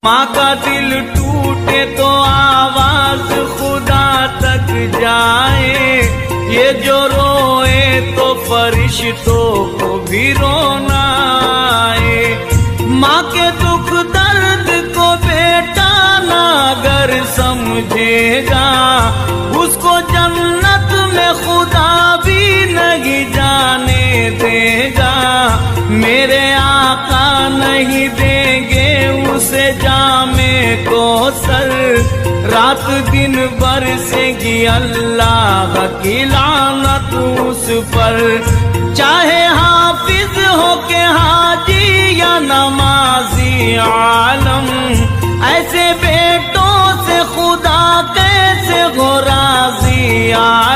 ماں کا دل ٹوٹے تو آواز خدا تک جائے، یہ جو روئے تو فرشتوں کو بھی رونا آئے۔ ماں کے دکھ درد کو بیٹا نہ اگر سمجھے گا، اس کو جنت میں خدا بھی نہیں جانے دے گا۔ میرے آقا نہیں دیں گے اسے جام کوثر، رات دن برسے گی اللہ کی لعنت اس پر۔ چاہے حافظ ہو کہ حاجی یا نمازی عالم، ایسے بیٹوں سے خدا کیسے ہو راضی عالم۔